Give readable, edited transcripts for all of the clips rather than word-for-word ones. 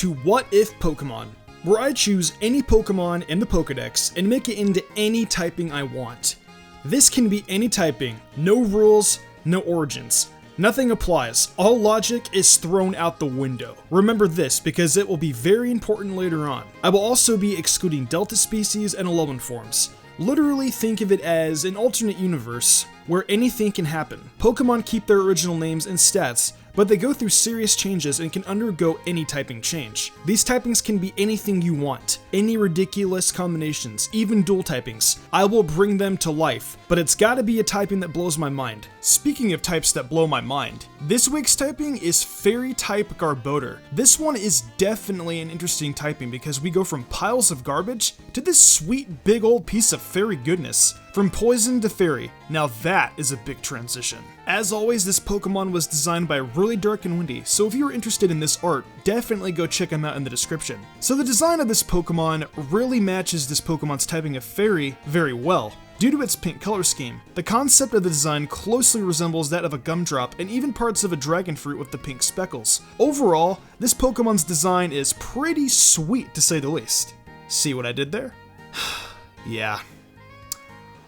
to What If Pokemon, where I choose any Pokemon in the Pokedex and make it into any typing I want. This can be any typing, no rules, no origins. Nothing applies, all logic is thrown out the window. Remember this because it will be very important later on. I will also be excluding Delta Species and Allolan forms. Literally think of it as an alternate universe where anything can happen. Pokemon keep their original names and stats, but they go through serious changes and can undergo any typing change. These typings can be anything you want, any ridiculous combinations, even dual typings. I will bring them to life, but it's gotta be a typing that blows my mind. Speaking of types that blow my mind, this week's typing is Fairy type Garbodor. This one is definitely an interesting typing because we go from piles of garbage to this sweet big old piece of fairy goodness. From poison to fairy. Now that is a big transition. As always, this Pokemon was designed by Really Dark and Windy, so if you're interested in this art, definitely go check him out in the description. So the design of this Pokemon really matches this Pokemon's typing of fairy very well. Due to its pink color scheme, the concept of the design closely resembles that of a gumdrop and even parts of a dragon fruit with the pink speckles. Overall, this Pokemon's design is pretty sweet to say the least. See what I did there? Yeah.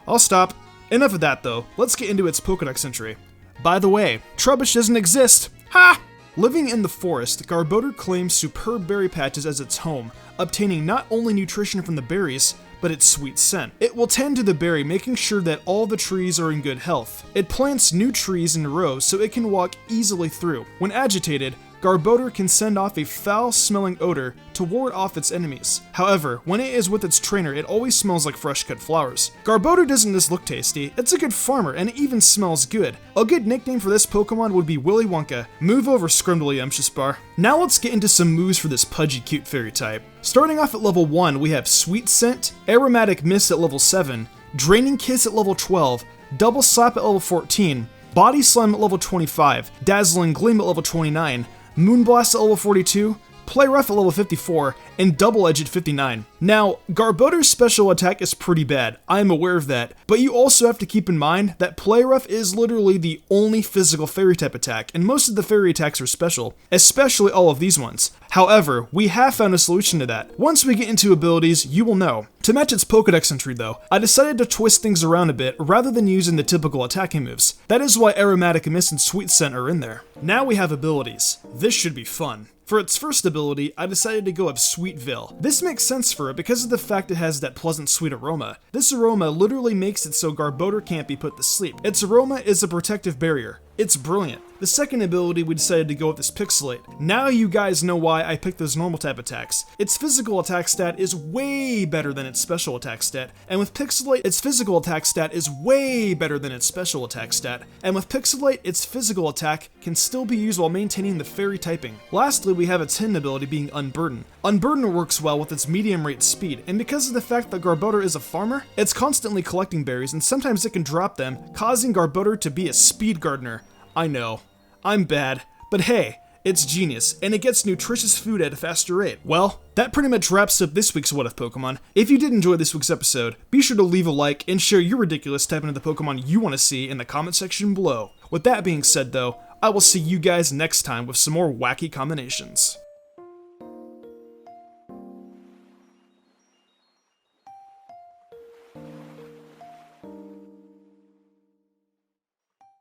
I'll stop. Enough of that though, let's get into its Pokedex entry. By the way, Trubbish doesn't exist! Ha! Living in the forest, Garbodor claims superb berry patches as its home, obtaining not only nutrition from the berries, but its sweet scent. It will tend to the berry, making sure that all the trees are in good health. It plants new trees in rows so it can walk easily through. When agitated, Garbodor can send off a foul-smelling odor to ward off its enemies. However, when it is with its trainer, it always smells like fresh-cut flowers. Garbodor doesn't just look tasty, it's a good farmer and it even smells good. A good nickname for this Pokemon would be Willy Wonka. Move over, Scrumdiddly Bar. Now let's get into some moves for this pudgy cute fairy type. Starting off at level 1, we have Sweet Scent, Aromatic Mist at level 7, Draining Kiss at level 12, Double Slap at level 14, Body Slam at level 25, Dazzling Gleam at level 29, Moonblast at level 42, Play Rough at level 54, and Double Edge at 59. Now, Garbodor's special attack is pretty bad, I am aware of that, but you also have to keep in mind that Play Rough is literally the only physical fairy type attack, and most of the fairy attacks are special, especially all of these ones. However, we have found a solution to that. Once we get into abilities, you will know. To match its Pokedex entry though, I decided to twist things around a bit rather than using the typical attacking moves. That is why Aromatic Mist and Sweet Scent are in there. Now we have abilities. This should be fun. For its first ability, I decided to go with Sweet Veil. This makes sense for it because of the fact it has that pleasant sweet aroma. This aroma literally makes it so Garbodor can't be put to sleep. Its aroma is a protective barrier. It's brilliant. The second ability we decided to go with is Pixelate. Now you guys know why I picked those normal type attacks. Its physical attack stat is way better than its special attack stat, and with Pixelate, its physical attack stat is way better than its special attack stat, and with Pixelate, its physical attack can still be used while maintaining the fairy typing. Lastly, we have its hidden ability being Unburden. Unburden works well with its medium rate speed, and because of the fact that Garbodor is a farmer, it's constantly collecting berries and sometimes it can drop them, causing Garbodor to be a speed gardener. I know, I'm bad, but hey, it's genius, and it gets nutritious food at a faster rate. Well, that pretty much wraps up this week's What If Pokemon. If you did enjoy this week's episode, be sure to leave a like and share your ridiculous typing of the Pokemon you want to see in the comment section below. With that being said though, I will see you guys next time with some more wacky combinations.